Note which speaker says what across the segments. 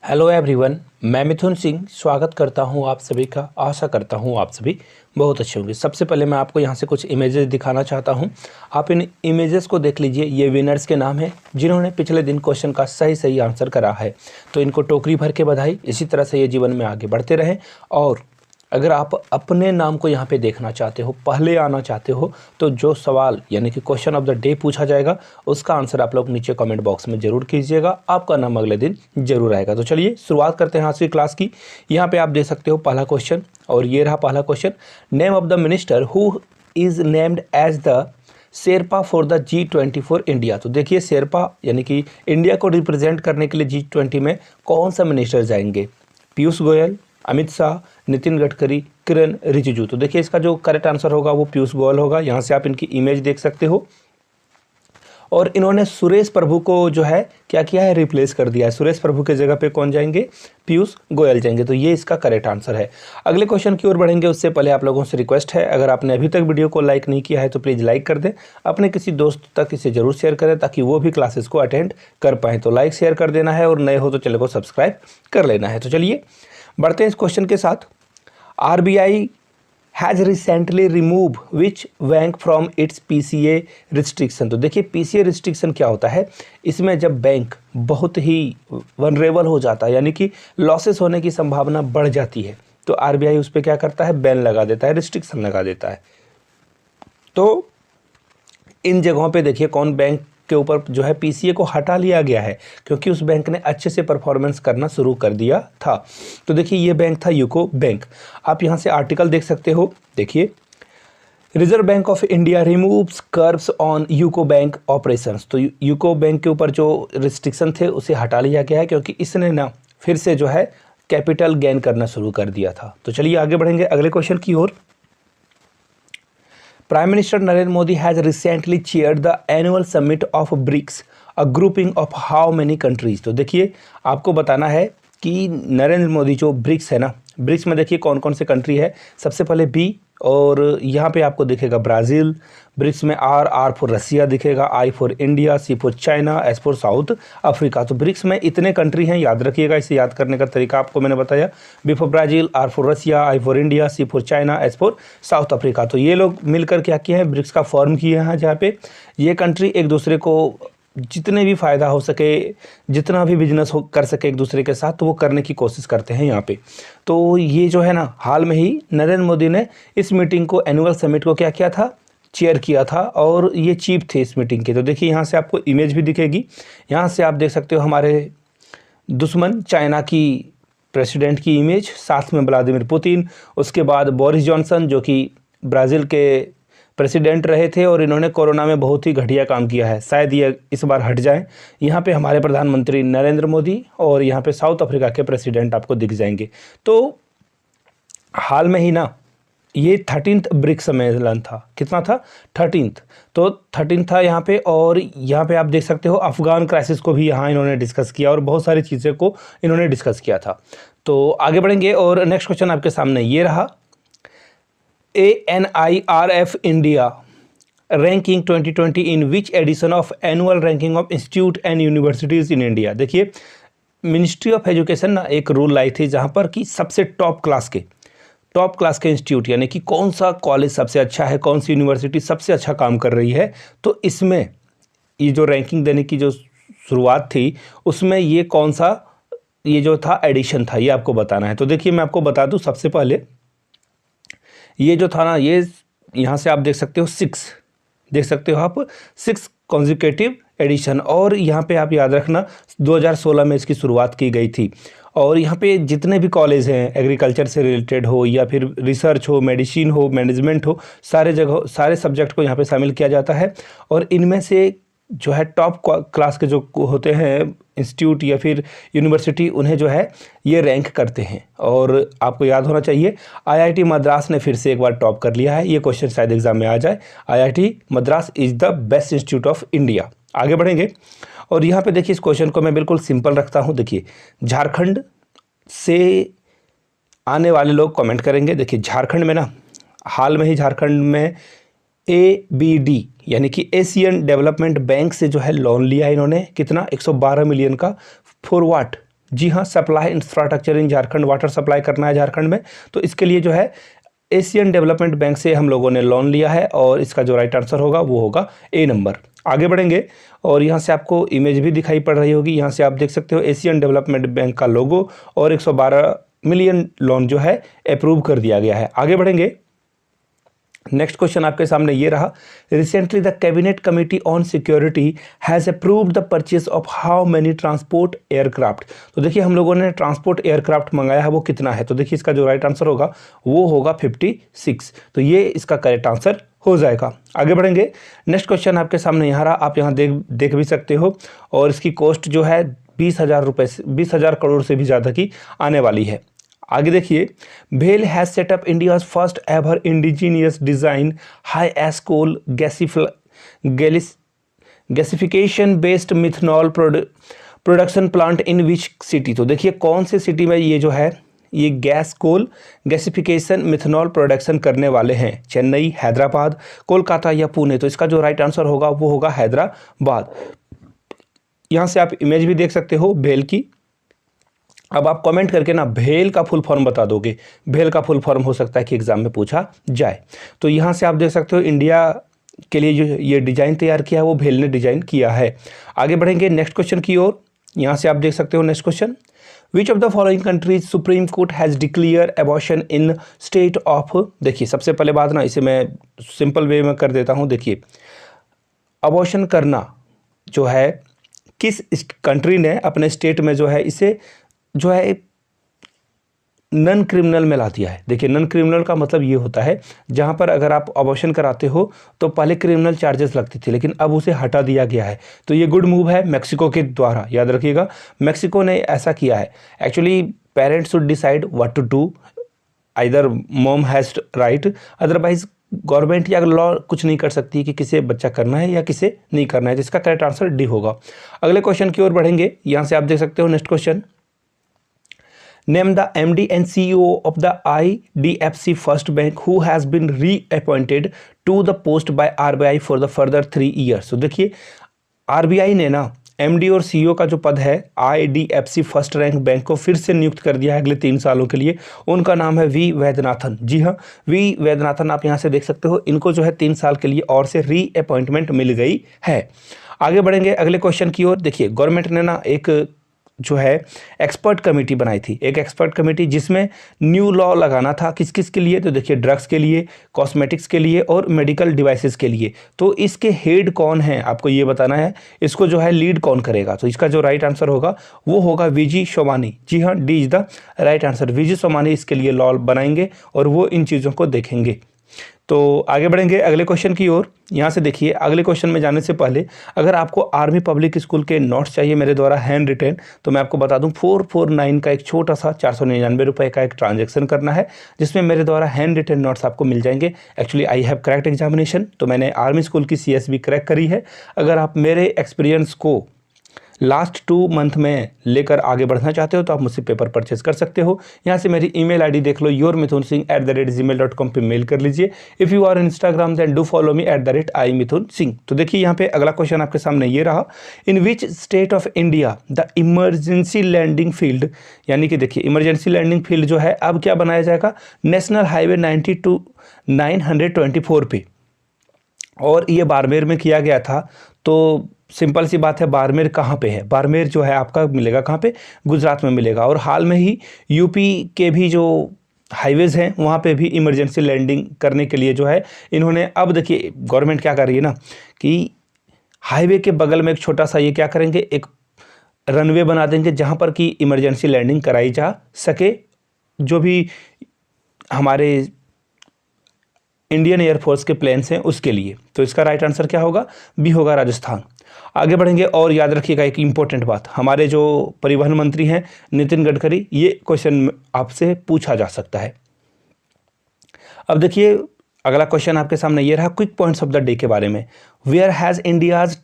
Speaker 1: Hello everyone, मैं मिथुन सिंह स्वागत करता हूं आप सभी का। आशा करता हूं आप सभी बहुत अच्छे होंगे। सबसे पहले मैं आपको यहां से कुछ इमेजेस दिखाना चाहता हूं। आप इन इमेजेस को देख लीजिए। ये विनर्स के नाम हैं जिन्होंने पिछले दिन क्वेश्चन का सही आंसर करा है। तो इनको टोकरी भर के बधाई। इसी तरह से ये जीवन में आगे बढ़ते रहें। और अगर आप अपने नाम को यहाँ पे देखना चाहते हो, पहले आना चाहते हो, तो जो सवाल यानी कि क्वेश्चन ऑफ द डे पूछा जाएगा उसका आंसर आप लोग नीचे कमेंट बॉक्स में जरूर कीजिएगा। आपका नाम अगले दिन जरूर आएगा। तो चलिए शुरुआत करते हैं आज की क्लास की। यहाँ पे आप देख सकते हो पहला क्वेश्चन, और ये रहा पहला question. Name of the minister who is named as the sherpa for the G20 for India. तो देखिए शेरपा यानी कि इंडिया को रिप्रेजेंट करने के लिए G20 में कौन सा मिनिस्टर जाएंगे? पीयूष गोयल, अमित शाह, नितिन गडकरी, किरण रिजिजू। तो देखिए इसका जो करेक्ट आंसर होगा वो पीयूष गोयल होगा। यहाँ से आप इनकी इमेज देख सकते हो। और इन्होंने सुरेश प्रभु को जो है क्या किया है, रिप्लेस कर दिया है। सुरेश प्रभु के जगह पे कौन जाएंगे? पीयूष गोयल जाएंगे। तो ये इसका करेक्ट आंसर है। अगले क्वेश्चन की ओर बढ़ेंगे उससे पहले आप लोगों से रिक्वेस्ट है, अगर आपने अभी तक वीडियो को लाइक नहीं किया है तो प्लीज़ लाइक कर दें। अपने किसी दोस्त तक इसे जरूर शेयर करें ताकि वो भी क्लासेस को अटेंड कर पाएँ। तो लाइक शेयर कर देना है और नए हो तो चैनल को सब्सक्राइब कर लेना है। तो चलिए बढ़ते हैं इस क्वेश्चन के साथ। RBI has recently remove which bank from its PCA restriction. तो देखिए PCA रिस्ट्रिक्शन क्या होता है? इसमें जब बैंक बहुत ही वनरेबल हो जाता है यानी कि लॉसेस होने की संभावना बढ़ जाती है तो RBI उस पर क्या करता है? बैन लगा देता है, रिस्ट्रिक्शन लगा देता है। तो इन जगहों पे देखिए कौन बैंक के ऊपर जो है PCA को हटा लिया गया है क्योंकि उस बैंक ने अच्छे से परफॉर्मेंस करना शुरू कर दिया था। तो देखिए ये बैंक था यूको बैंक। आप यहाँ से आर्टिकल देख सकते हो। देखिए reserve bank of India removes curves on UCO bank operations. तो यूको बैंक के ऊपर जो रिस्ट्रिक्शन थे उसे हटा लिया गया है क्योंकि इसने ना फिर से जो है कैपिटल गेन करना शुरू कर दिया था। तो चलिए आगे बढ़ेंगे अगले क्वेश्चन की ओर। Prime Minister Narendra Modi has recently chaired the annual summit of BRICS, a grouping of how many countries? तो देखिए आपको बताना है कि नरेंद्र मोदी जो ब्रिक्स है ना, ब्रिक्स में देखिए कौन कौन से कंट्री है। सबसे पहले बी, और यहाँ पे आपको दिखेगा ब्राज़ील। ब्रिक्स में आर फॉर रसिया दिखेगा, I for India, C for China, S for South Africa. तो ब्रिक्स में इतने कंट्री हैं, याद रखिएगा। इसे याद करने का तरीका आपको मैंने बताया। B for Brazil, R for Russia, I for India, C for China, S for South Africa. तो ये लोग मिलकर क्या किए हैं? ब्रिक्स का फॉर्म किए हैं, जहाँ पे ये कंट्री एक दूसरे को जितने भी फ़ायदा हो सके, जितना भी बिजनेस हो कर सके एक दूसरे के साथ, तो वो करने की कोशिश करते हैं यहाँ पे। तो ये जो है ना, हाल में ही नरेंद्र मोदी ने इस मीटिंग को, एनुअल समिट को क्या किया था? चेयर किया था, और ये चीफ थे इस मीटिंग के। तो देखिए यहाँ से आपको इमेज भी दिखेगी। यहाँ से आप देख सकते हो हमारे दुश्मन चाइना की प्रेसिडेंट की इमेज, साथ में व्लादिमीर पुतिन, उसके बाद बोरिस जॉनसन जो कि ब्राज़ील के प्रेसिडेंट रहे थे और इन्होंने कोरोना में बहुत ही घटिया काम किया है। शायद ये इस बार हट जाएं। यहाँ पे हमारे प्रधानमंत्री नरेंद्र मोदी और यहाँ पे साउथ अफ्रीका के प्रेसिडेंट आपको दिख जाएंगे। तो हाल में ही ना ये 13th ब्रिक्स सम्मेलन था। कितना था? 13th। तो 13 था यहाँ पे। और यहाँ पे आप देख सकते हो अफगान क्राइसिस को भी यहाँ इन्होंने डिस्कस किया और बहुत सारी चीज़ें को इन्होंने डिस्कस किया था। तो आगे बढ़ेंगे और नेक्स्ट क्वेश्चन आपके सामने ये रहा। ANIRF India ranking 2020 in which edition of annual ranking of institute and universities in India? देखिए मिनिस्ट्री ऑफ एजुकेशन ना एक रूल लाई थी जहाँ पर कि सबसे टॉप क्लास के इंस्टीट्यूट यानी कि कौन सा कॉलेज सबसे अच्छा है, कौन सी यूनिवर्सिटी सबसे अच्छा काम कर रही है, तो इसमें ये जो रैंकिंग देने की जो शुरुआत थी उसमें ये कौन सा ये जो था एडिशन था, ये आपको बताना है। तो देखिए मैं आपको बता दूँ, सबसे पहले ये जो था ना, ये यहाँ से आप देख सकते हो 6 देख सकते हो आप 6 कॉन्जिक्यूटिव एडिशन। और यहाँ पे आप याद रखना 2016 में इसकी शुरुआत की गई थी। और यहाँ पे जितने भी कॉलेज हैं, एग्रीकल्चर से रिलेटेड हो या फिर रिसर्च हो, मेडिसिन हो, मैनेजमेंट हो, सारे जगह सारे सब्जेक्ट को यहाँ पे शामिल किया जाता है। और इनमें से जो है टॉप क्लास के जो होते हैं इंस्टीट्यूट या फिर यूनिवर्सिटी, उन्हें जो है ये रैंक करते हैं। और आपको याद होना चाहिए IIT मद्रास ने फिर से एक बार टॉप कर लिया है। ये क्वेश्चन शायद एग्जाम में आ जाए। IIT Madras is the best institute of India. आगे बढ़ेंगे और यहाँ पे देखिए इस क्वेश्चन को मैं बिल्कुल सिंपल रखता हूँ। देखिए झारखंड से आने वाले लोग कमेंट करेंगे। देखिए झारखंड में ना हाल में ही झारखंड में ABD यानी कि एशियन डेवलपमेंट बैंक से जो है लोन लिया इन्होंने। कितना? 112 मिलियन का। For what? जी हाँ, supply infrastructure in Jharkhand, water supply करना है झारखंड में, तो इसके लिए जो है एशियन डेवलपमेंट बैंक से हम लोगों ने लोन लिया है और इसका जो राइट आंसर होगा वो होगा ए नंबर। आगे बढ़ेंगे और यहाँ से आपको इमेज भी दिखाई पड़ रही होगी, यहाँ से आप देख सकते हो एशियन डेवलपमेंट बैंक का लोगो और 112 मिलियन लोन जो है अप्रूव कर दिया गया है। आगे बढ़ेंगे, नेक्स्ट क्वेश्चन आपके सामने ये रहा, recently the cabinet committee on security has approved the purchase of how many transport aircraft. तो देखिए हम लोगों ने ट्रांसपोर्ट एयरक्राफ्ट मंगाया है, वो कितना है, तो देखिए इसका जो राइट आंसर होगा वो होगा 56। तो ये इसका करेक्ट आंसर हो जाएगा। आगे बढ़ेंगे, नेक्स्ट क्वेश्चन आपके सामने यहाँ रहा, आप यहाँ देख भी सकते हो और इसकी कॉस्ट जो है 20,000 रुपये से 20,000 करोड़ से भी ज़्यादा की आने वाली है। आगे देखिए, भेल has set up India's first ever indigenous design high ash coal gasification based methanol production plant in which city. तो देखिए कौन से सिटी में ये जो है ये gas coal gasification methanol production करने वाले हैं, चेन्नई, हैदराबाद, कोलकाता या पुणे। तो इसका जो राइट आंसर होगा वो होगा हैदराबाद। यहाँ से आप इमेज भी देख सकते हो भेल की। अब आप कमेंट करके ना भेल का फुल फॉर्म बता दोगे, भेल का फुल फॉर्म हो सकता है कि एग्जाम में पूछा जाए। तो यहाँ से आप देख सकते हो इंडिया के लिए जो ये डिज़ाइन तैयार किया है वो भेल ने डिज़ाइन किया है। आगे बढ़ेंगे नेक्स्ट क्वेश्चन की ओर, यहाँ से आप देख सकते हो next question, which of the following countries supreme court has declare abortion in state of. देखिए सबसे पहले बात ना इसे मैं सिंपल वे में कर देता हूँ। देखिए अबॉर्शन करना जो है किस कंट्री ने अपने स्टेट में जो है इसे जो है नन क्रिमिनल में ला दिया है। देखिए नन क्रिमिनल का मतलब ये होता है जहाँ पर अगर आप अबॉर्शन कराते हो तो पहले क्रिमिनल चार्जेस लगती थी लेकिन अब उसे हटा दिया गया है। तो ये गुड मूव है मैक्सिको के द्वारा, याद रखिएगा मैक्सिको ने ऐसा किया है। Actually parents should decide what to do, either mom has right, otherwise government या लॉ कुछ नहीं कर सकती कि किसे बच्चा करना है या किसे नहीं करना है। जिसका करेक्ट आंसर डी होगा। अगले क्वेश्चन की ओर बढ़ेंगे, यहाँ से आप देख सकते हो next question, Name the MD and CEO of the IDFC First Bank who has been reappointed to the post by RBI for the further 3 years। तो देखिए RBI ने ना MD और CEO का जो पद है IDFC फर्स्ट रैंक बैंक को फिर से नियुक्त कर दिया है अगले 3 सालों के लिए। उनका नाम है वी वैद्यनाथन। जी हाँ, वी वैद्यनाथन आप यहाँ से देख सकते हो, इनको जो है 3 साल के लिए और से रीअपॉइंटमेंट मिल गई है। आगे बढ़ेंगे अगले क्वेश्चन की ओर। देखिए गवर्नमेंट ने ना एक जो है एक्सपर्ट कमेटी बनाई थी, एक एक्सपर्ट कमेटी जिसमें न्यू लॉ लगाना था किस किस के लिए, तो देखिए ड्रग्स के लिए, कॉस्मेटिक्स के लिए और मेडिकल डिवाइसेस के लिए। तो इसके हेड कौन है आपको ये बताना है, इसको जो है लीड कौन करेगा। तो इसका जो राइट आंसर होगा वो होगा वीजी सोमानी। जी हाँ, D is the right answer. VG Somani इसके लिए लॉ बनाएंगे और वो इन चीज़ों को देखेंगे। तो आगे बढ़ेंगे अगले क्वेश्चन की ओर। यहाँ से देखिए अगले क्वेश्चन में जाने से पहले अगर आपको आर्मी पब्लिक स्कूल के नोट्स चाहिए मेरे द्वारा हैंड रिटेन, तो मैं आपको बता दूं 449 का एक छोटा सा 499 रुपये का एक ट्रांजैक्शन करना है जिसमें मेरे द्वारा हैंड रिटेन नोट्स आपको मिल जाएंगे। Actually I have cracked examination, तो मैंने आर्मी स्कूल की CSB क्रैक करी है। अगर आप मेरे एक्सपीरियंस को लास्ट 2 मंथ में लेकर आगे बढ़ना चाहते हो तो आप मुझसे पेपर परचेज कर सकते हो। यहाँ से मेरी ईमेल आईडी देख लो, yourmithun.singh@gmail.com पे मेल कर लीजिए। If you are Instagram then do follow me @imithunsingh। तो देखिए यहाँ पे अगला क्वेश्चन आपके सामने ये रहा, in which state of India the emergency landing field, यानी कि देखिए इमरजेंसी लैंडिंग फील्ड जो है अब क्या बनाया जाएगा, नेशनल हाईवे 92 924 पे, और ये बाड़मेर में किया गया था। तो सिंपल सी बात है, बाड़मेर कहाँ पे है, बाड़मेर जो है आपका मिलेगा कहाँ पे, गुजरात में मिलेगा। और हाल में ही यूपी के भी जो हाईवेज़ हैं वहाँ पे भी इमरजेंसी लैंडिंग करने के लिए जो है इन्होंने, अब देखिए गवर्नमेंट क्या कर रही है ना कि हाईवे के बगल में एक छोटा सा ये क्या करेंगे, एक रनवे बना देंगे जहाँ पर कि इमरजेंसी लैंडिंग कराई जा सके, जो भी हमारे इंडियन एयरफोर्स के प्लेन्स हैं उसके लिए। तो इसका राइट आंसर क्या होगा, बी होगा राजस्थान। आगे बढ़ेंगे और याद रखिएगा एक इंपॉर्टेंट बात, हमारे जो परिवहन मंत्री हैं नितिन गडकरी, ये क्वेश्चन आपसे पूछा जा सकता है। अब देखिए अगला क्वेश्चन आपके सामने ये रहा, quick points of the day के बारे में। Where has India's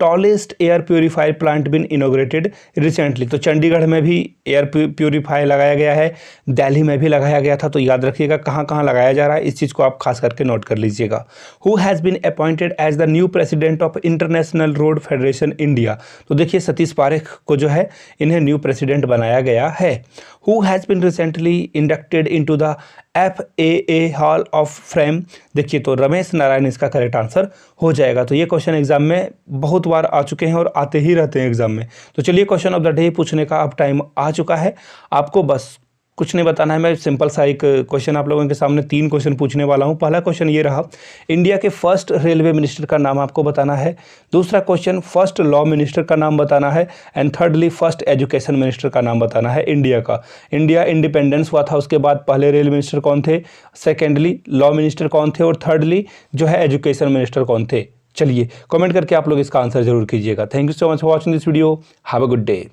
Speaker 1: tallest air purifier plant been inaugurated recently. तो चंडीगढ़ में भी एयर प्योरीफायर लगाया गया है, दिल्ली में भी लगाया गया था। तो याद रखिएगा कहाँ कहाँ लगाया जा रहा है, इस चीज़ को आप खास करके नोट कर लीजिएगा। Who has been appointed as the new president of International Road Federation India. तो देखिए सतीश पारेख को जो है इन्हें न्यू प्रेसिडेंट बनाया गया है। Who has been recently inducted into the FAA hall of fame. देखिए तो रमेश नारायण इसका करेक्ट आंसर हो जाएगा। तो ये क्वेश्चन एग्जाम में बहुत बार आ चुके हैं और आते ही रहते हैं एग्जाम में। तो चलिए क्वेश्चन ऑफ द डे पूछने का अब टाइम आ चुका है। आपको बस कुछ नहीं बताना है, मैं सिंपल सा एक क्वेश्चन आप लोगों के सामने 3 क्वेश्चन पूछने वाला हूं। पहला क्वेश्चन ये रहा, इंडिया के फर्स्ट रेलवे मिनिस्टर का नाम आपको बताना है। दूसरा क्वेश्चन, फर्स्ट लॉ मिनिस्टर का नाम बताना है। And thirdly, first education minister का नाम बताना है इंडिया का। इंडिया इंडिपेंडेंस हुआ था, उसके बाद पहले रेल मिनिस्टर कौन थे, सेकेंडली लॉ मिनिस्टर कौन थे और थर्डली जो है एजुकेशन मिनिस्टर कौन थे। चलिए कमेंट करके आप लोग इसका आंसर जरूर कीजिएगा। Thank you so much for watching this video. Have a good day.